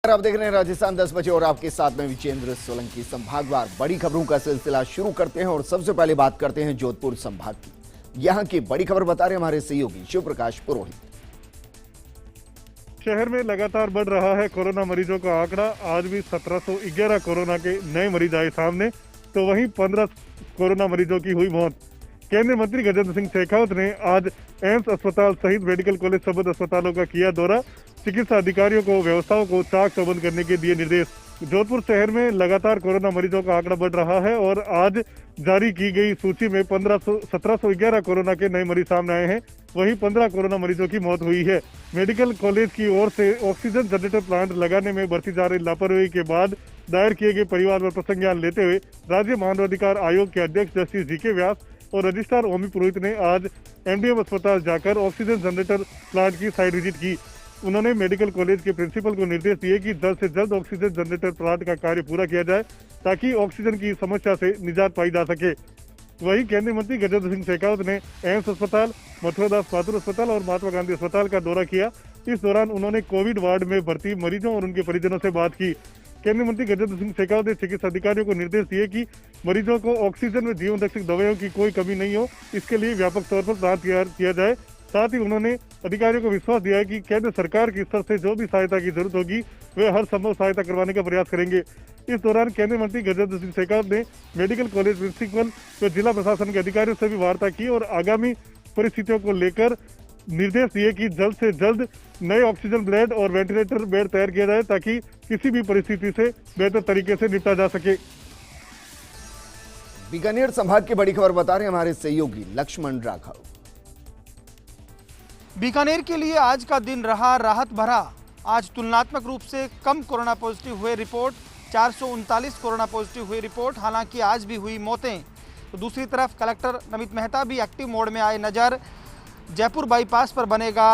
आप देख रहे हैं राजस्थान 10 बजे और आपके साथ में विजेंद्र सोलंकी। संभागवार बड़ी खबरों का सिलसिला शुरू करते हैं और सबसे पहले बात करते हैं जोधपुर संभाग की। यहां की बड़ी खबर बता रहे हमारे सहयोगी शिव प्रकाश पुरोहित। शहर में लगातार बढ़ रहा है कोरोना मरीजों का आंकड़ा। आज भी 1711 कोरोना के नए मरीज आए सामने, तो वहीं 15 कोरोना मरीजों की हुई मौत। केंद्रीय मंत्री गजेंद्र सिंह शेखावत ने आज एम्स अस्पताल सहित मेडिकल कॉलेज संबद्ध अस्पतालों का किया दौरा। चिकित्सा अधिकारियों को व्यवस्थाओं को चाक चौबंद करने के दिए निर्देश। जोधपुर शहर में लगातार कोरोना मरीजों का आंकड़ा बढ़ रहा है और आज जारी की गई सूची में 1711 कोरोना के नए मरीज सामने आए हैं। वहीं 15 कोरोना मरीजों की मौत हुई है। मेडिकल कॉलेज की ओर से ऑक्सीजन जनरेटर प्लांट लगाने में बरती जा रही लापरवाही के बाद दायर किए गए परिवार पर प्रसंज्ञान लेते हुए राज्य मानवाधिकार आयोग के अध्यक्ष जस्टिस जी.के. व्यास और रजिस्ट्रार ओमी पुरोहित ने आज एमडीएम अस्पताल जाकर ऑक्सीजन जनरेटर प्लांट की साइट विजिट की। उन्होंने मेडिकल कॉलेज के प्रिंसिपल को निर्देश दिए कि जल्द से जल्द ऑक्सीजन जनरेटर प्लांट का कार्य पूरा किया जाए ताकि ऑक्सीजन की समस्या से निजात पाई जा सके। वहीं केंद्रीय मंत्री गजेंद्र सिंह शेखावत ने एम्स अस्पताल, मथुरा दास माथुर अस्पताल और महात्मा गांधी अस्पताल का दौरा किया। इस दौरान उन्होंने कोविड वार्ड में भर्ती मरीजों और उनके परिजनों से बात की। केंद्रीय मंत्री गजेंद्र सिंह शेखावत ने चिकित्सा अधिकारियों को निर्देश दिए कि मरीजों को ऑक्सीजन व जीवन रक्षक दवाइयों की कोई कमी नहीं हो, इसके लिए व्यापक तौर पर प्लान तैयार किया जाए। साथ ही उन्होंने अधिकारियों को विश्वास दिया कि केंद्र सरकार की स्तर से जो भी सहायता की जरूरत होगी वे हर संभव सहायता करवाने का प्रयास करेंगे। इस दौरान केंद्रीय मंत्री गजेंद्र सिंह शेखावत ने मेडिकल कॉलेज प्रिंसिपल व जिला प्रशासन के अधिकारियों से भी वार्ता की और आगामी परिस्थितियों को लेकर निर्देश दिए कि जल्द से जल्द नए ऑक्सीजन बेड और वेंटिलेटर बेड तैयार किया जाए ताकि किसी भी परिस्थिति से बेहतर तरीके से निपटा जा सके। बीकानेर संभाग की बड़ी खबर बता रहे हमारे सहयोगी लक्ष्मण राघव। बीकानेर के लिए आज का दिन रहा राहत भरा। आज तुलनात्मक रूप से कम कोरोना पॉजिटिव हुए रिपोर्ट, 439 कोरोना पॉजिटिव हुई रिपोर्ट। हालांकि आज भी हुई मौतें। तो दूसरी तरफ कलेक्टर नमित मेहता भी एक्टिव मोड में आए नजर। जयपुर बाईपास पर बनेगा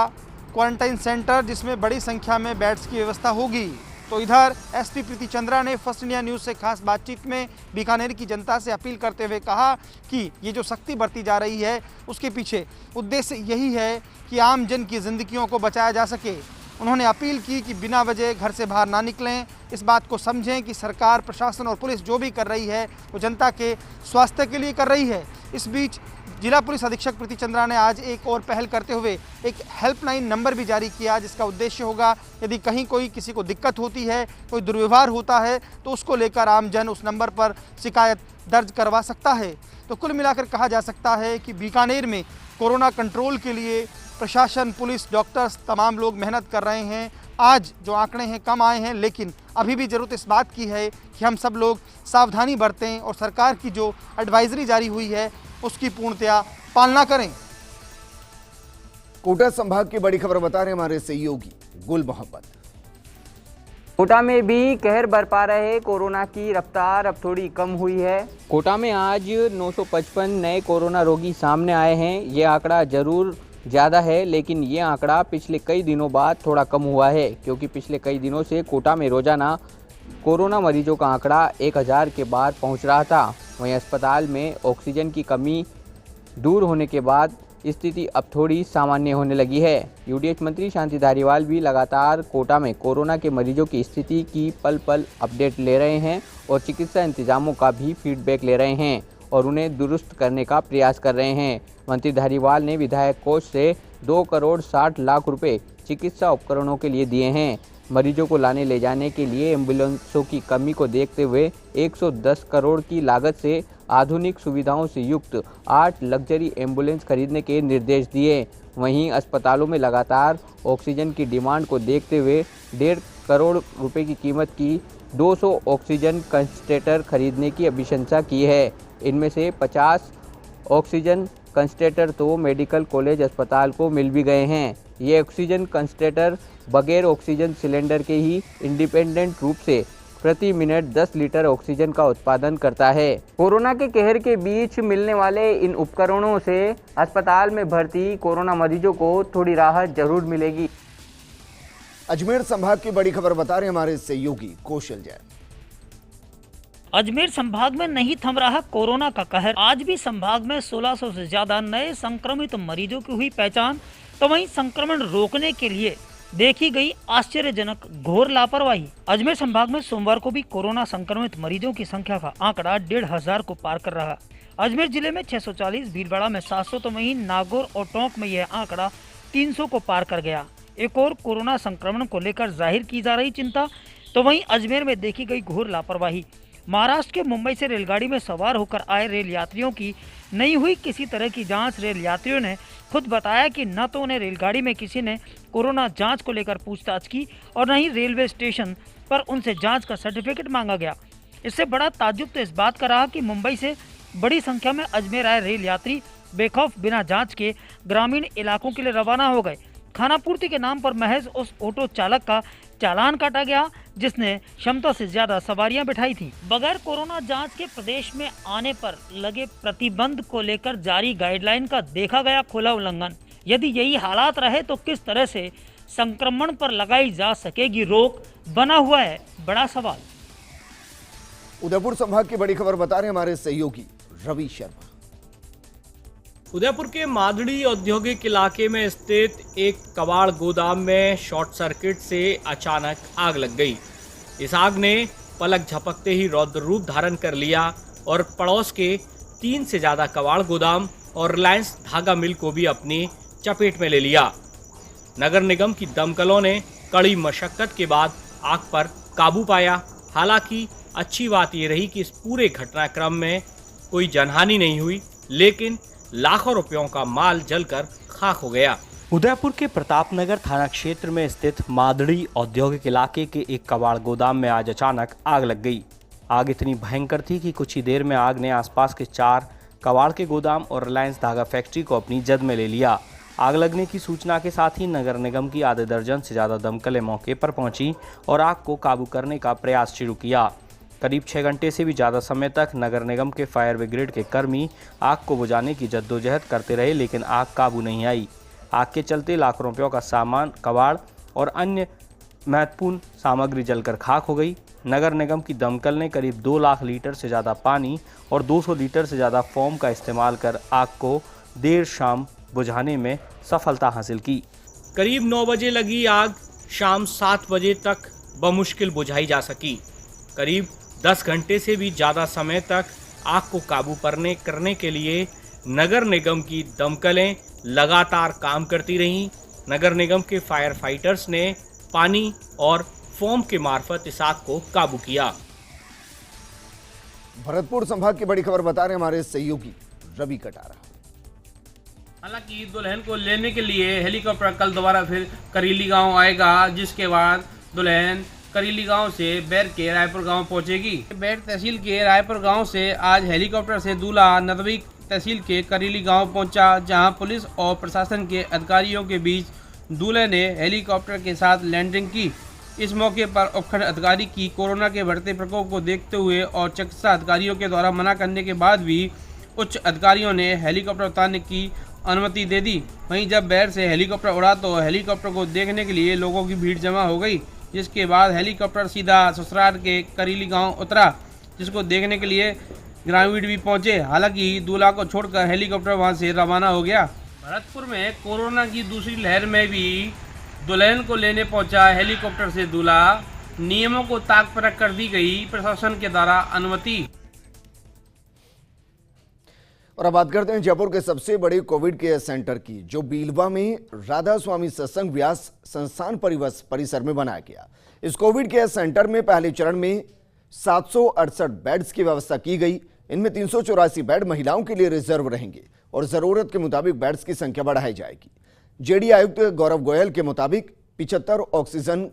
क्वारंटाइन सेंटर जिसमें बड़ी संख्या में बेड्स की व्यवस्था होगी। तो इधर एसपी प्रीति चंद्रा ने फर्स्ट इंडिया न्यूज़ से खास बातचीत में बीकानेर की जनता से अपील करते हुए कहा कि ये जो सख्ती बरती जा रही है उसके पीछे उद्देश्य यही है कि आम जन की जिंदगियों को बचाया जा सके। उन्होंने अपील की कि बिना वजह घर से बाहर ना निकलें, इस बात को समझें कि सरकार, प्रशासन और पुलिस जो भी कर रही है वो जनता के स्वास्थ्य के लिए कर रही है। इस बीच जिला पुलिस अधीक्षक प्रीति चंद्रा ने आज एक और पहल करते हुए एक हेल्पलाइन नंबर भी जारी किया जिसका उद्देश्य होगा यदि कहीं कोई किसी को दिक्कत होती है, कोई दुर्व्यवहार होता है तो उसको लेकर आमजन उस नंबर पर शिकायत दर्ज करवा सकता है। तो कुल मिलाकर कहा जा सकता है कि बीकानेर में कोरोना कंट्रोल के लिए प्रशासन, पुलिस, डॉक्टर्स तमाम लोग मेहनत कर रहे हैं। आज जो आंकड़े हैं कम आए हैं, लेकिन अभी भी ज़रूरत इस बात की है कि हम सब लोग सावधानी बरतें और सरकार की जो एडवाइजरी जारी हुई है उसकी पूर्णतया पालना करें। कोटा संभाग की बड़ी खबर बता रहे हमारे सहयोगी गुल मोहम्मद। कोटा में भी कहर बरपा रहे कोरोना की रफ्तार अब थोड़ी कम हुई है। कोटा में आज 955 नए कोरोना रोगी सामने आए हैं। ये आंकड़ा जरूर ज़्यादा है, लेकिन ये आंकड़ा पिछले कई दिनों बाद थोड़ा कम हुआ है, क्योंकि पिछले कई दिनों से कोटा में रोजाना कोरोना मरीजों का आंकड़ा 1000 के पार पहुंच रहा था। वहीं अस्पताल में ऑक्सीजन की कमी दूर होने के बाद स्थिति अब थोड़ी सामान्य होने लगी है। यूडीएच मंत्री शांति धारीवाल भी लगातार कोटा में कोरोना के मरीजों की स्थिति की पल पल अपडेट ले रहे हैं और चिकित्सा इंतजामों का भी फीडबैक ले रहे हैं और उन्हें दुरुस्त करने का प्रयास कर रहे हैं। मंत्री धारीवाल ने विधायक कोष से 2 करोड़ 60 लाख रुपए चिकित्सा उपकरणों के लिए दिए हैं। मरीजों को लाने ले जाने के लिए एम्बुलेंसों की कमी को देखते हुए 110 करोड़ की लागत से आधुनिक सुविधाओं से युक्त 8 लग्जरी एम्बुलेंस खरीदने के निर्देश दिए। वहीं अस्पतालों में लगातार ऑक्सीजन की डिमांड को देखते हुए 1.5 करोड़ रुपए की कीमत की 200 ऑक्सीजन कंसंट्रेटर खरीदने की अभिशंसा की है। इनमें से 50 ऑक्सीजन कंसंट्रेटर तो मेडिकल कॉलेज अस्पताल को मिल भी गए हैं। ये ऑक्सीजन कंसंट्रेटर बगैर ऑक्सीजन सिलेंडर के ही इंडिपेंडेंट रूप से प्रति मिनट 10 लीटर ऑक्सीजन का उत्पादन करता है। कोरोना के कहर के बीच मिलने वाले इन उपकरणों से अस्पताल में भर्ती कोरोना मरीजों को थोड़ी राहत जरूर मिलेगी। अजमेर संभाग की बड़ी खबर बता रहे हमारे सहयोगी कौशल जैन। अजमेर संभाग में नहीं थम रहा कोरोना का कहर। आज भी संभाग में 1600 से ज्यादा नए संक्रमित मरीजों की हुई पहचान। तो वहीं संक्रमण रोकने के लिए देखी गई आश्चर्यजनक घोर लापरवाही। अजमेर संभाग में सोमवार को भी कोरोना संक्रमित मरीजों की संख्या का आंकड़ा 1500 को पार कर रहा। अजमेर जिले में 640, भीलवाड़ा में 700 तो वहीं नागौर और टोंक में यह आंकड़ा 300 को पार कर गया। एक और कोरोना संक्रमण को लेकर जाहिर की जा रही चिंता, तो वहीं अजमेर में देखी गई घोर लापरवाही। महाराष्ट्र के मुंबई से रेलगाड़ी में सवार होकर आए रेल यात्रियों की नहीं हुई किसी तरह की जांच। रेल यात्रियों ने खुद बताया कि न तो उन्हें रेलगाड़ी में किसी ने कोरोना जांच को लेकर पूछताछ की और न ही रेलवे स्टेशन पर उनसे जांच का सर्टिफिकेट मांगा गया। इससे बड़ा ताज्जुब तो इस बात का रहा कि मुंबई से बड़ी संख्या में अजमेर आए रेल यात्री बेखौफ बिना जांच के ग्रामीण इलाकों के लिए रवाना हो गए। खानापूर्ति के नाम पर महज उस ऑटो चालक का चालान काटा गया जिसने क्षमता से ज्यादा सवारियां बिठाई थी। बगैर कोरोना जांच के प्रदेश में आने पर लगे प्रतिबंध को लेकर जारी गाइडलाइन का देखा गया खुला उल्लंघन। यदि यही हालात रहे तो किस तरह से संक्रमण पर लगाई जा सकेगी रोक, बना हुआ है बड़ा सवाल। उदयपुर संभाग की बड़ी खबर बता रहे हमारे सहयोगी रवि शर्मा। उदयपुर के मादड़ी औद्योगिक इलाके में स्थित एक कबाड़ गोदाम में शॉर्ट सर्किट से अचानक आग लग गई। इस आग ने पलक झपकते ही रौद्र रूप धारण कर लिया और पड़ोस के 3 से ज्यादा कबाड़ गोदाम और रिलायंस धागा मिल को भी अपनी चपेट में ले लिया। नगर निगम की दमकलों ने कड़ी मशक्कत के बाद आग पर काबू पाया। हालांकि अच्छी बात यह रही कि इस पूरे घटनाक्रम में कोई जनहानि नहीं हुई, लेकिन लाखों रुपयों का माल जलकर खाक हो गया। उदयपुर के प्रतापनगर थाना क्षेत्र में स्थित मादड़ी औद्योगिक इलाके के एक कबाड़ गोदाम में आज अचानक आग लग गई। आग इतनी भयंकर थी कि कुछ ही देर में आग ने आसपास के 4 कबाड़ के गोदाम और रिलायंस धागा फैक्ट्री को अपनी जद में ले लिया। आग लगने की सूचना के साथ ही नगर निगम की आधे दर्जन से ज़्यादा दमकलें मौके पर पहुंची और आग को काबू करने का प्रयास शुरू किया। करीब 6 घंटे से भी ज़्यादा समय तक नगर निगम के फायर ब्रिगेड के कर्मी आग को बुझाने की जद्दोजहद करते रहे, लेकिन आग काबू नहीं आई। आग के चलते लाखों रुपयों का सामान, कबाड़ और अन्य महत्वपूर्ण सामग्री जलकर खाक हो गई। नगर निगम की दमकल ने करीब 2 लाख लीटर से ज़्यादा पानी और 200 लीटर से ज़्यादा फोम का इस्तेमाल कर आग को देर शाम बुझाने में सफलता हासिल की। करीब 9 बजे लगी आग शाम 7 बजे तक बमुश्किल बुझाई जा सकी। करीब 10 घंटे से भी ज़्यादा समय तक आग को काबू करने के लिए नगर निगम की दमकलें लगातार काम करती रहीं। नगर निगम के फायर फाइटर्स ने पानी और फोम के मार्फत इस आग को काबू किया। भरतपुर संभाग की बड़ी खबर बता रहे हमारे सहयोगी रवि कटारा। हालांकि दुल्हन को लेने के लिए हेलीकॉप्टर कल दोबारा फिर करीली गांव आएगा, जिसके बाद दुल्हन करीली गांव से बैर के रायपुर गांव पहुंचेगी। बैर तहसील के रायपुर गांव से आज हेलीकॉप्टर से दूल्हा नदवी तहसील के करीली गांव पहुंचा, जहां पुलिस और प्रशासन के अधिकारियों के बीच दूल्हे ने हेलीकॉप्टर के साथ लैंडिंग की। इस मौके पर उपखंड अधिकारी की कोरोना के बढ़ते प्रकोप को देखते हुए और चिकित्सा अधिकारियों के द्वारा मना करने के बाद भी उच्च अधिकारियों ने हेलीकॉप्टर उतारने की अनुमति दे दी। वहीं जब बैर से हेलीकॉप्टर उड़ा तो हेलीकॉप्टर को देखने के लिए लोगों की भीड़ जमा हो गई, जिसके बाद हेलीकॉप्टर सीधा ससुराल के करीली गांव उतरा, जिसको देखने के लिए ग्रामीण भी पहुंचे। हालांकि दूल्हा को छोड़कर हेलीकॉप्टर वहां से रवाना हो गया। भरतपुर में कोरोना की दूसरी लहर में भी दुल्हन को लेने पहुंचा हेलीकॉप्टर से दूल्हा। नियमों को ताक परख कर दी गई प्रशासन के द्वारा अनुमति। और अब बात करते हैं जयपुर के सबसे बड़े कोविड केयर सेंटर की, जो बीलवा में राधा स्वामी सत्संग व्यास संस्थान परिसर में बनाया गया। इस कोविड केयर सेंटर में पहले चरण में 768 बेड्स की व्यवस्था की गई। इनमें 384 बेड महिलाओं के लिए रिजर्व रहेंगे और जरूरत के मुताबिक बेड्स की संख्या बढ़ाई जाएगी। जेडी आयुक्त गौरव गोयल के मुताबिक 75 ऑक्सीजन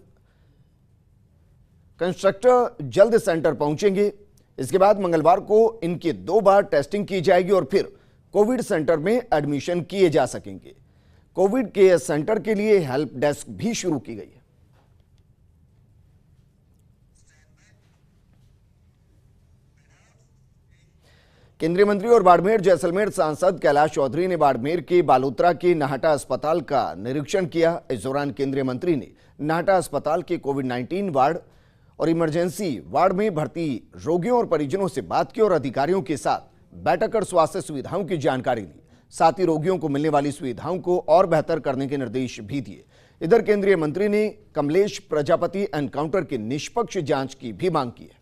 कंस्ट्रक्टर जल्द सेंटर पहुंचेंगे। इसके बाद मंगलवार को इनकी 2 बार टेस्टिंग की जाएगी और फिर कोविड सेंटर में एडमिशन किए जा सकेंगे। कोविड केयर सेंटर के लिए हेल्प डेस्क भी शुरू की गई है। केंद्रीय मंत्री और बाड़मेर जैसलमेर सांसद कैलाश चौधरी ने बाड़मेर के बालोतरा के नाहटा अस्पताल का निरीक्षण किया। इस दौरान केंद्रीय मंत्री ने नाहटा अस्पताल के कोविड-19 वार्ड और इमरजेंसी वार्ड में भर्ती रोगियों और परिजनों से बात की और अधिकारियों के साथ बैठक कर स्वास्थ्य सुविधाओं की जानकारी ली। साथ ही रोगियों को मिलने वाली सुविधाओं को और बेहतर करने के निर्देश भी दिए। इधर केंद्रीय मंत्री ने कमलेश प्रजापति एनकाउंटर की निष्पक्ष जांच की भी मांग की है।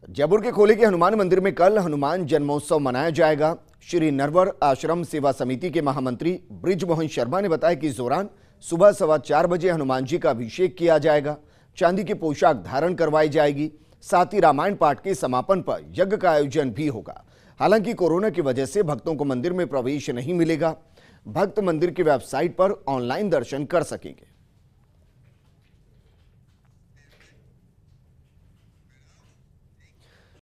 जयपुर के खोले के हनुमान मंदिर में कल हनुमान जन्मोत्सव मनाया जाएगा। श्री नरवर आश्रम सेवा समिति के महामंत्री ब्रिजमोहन शर्मा ने बताया कि इस दौरान सुबह 4:15 बजे हनुमान जी का अभिषेक किया जाएगा, चांदी की पोशाक धारण करवाई जाएगी, साथ ही रामायण पाठ के समापन पर यज्ञ का आयोजन भी होगा। हालांकि कोरोना की वजह से भक्तों को मंदिर में प्रवेश नहीं मिलेगा। भक्त मंदिर की वेबसाइट पर ऑनलाइन दर्शन कर सकेंगे।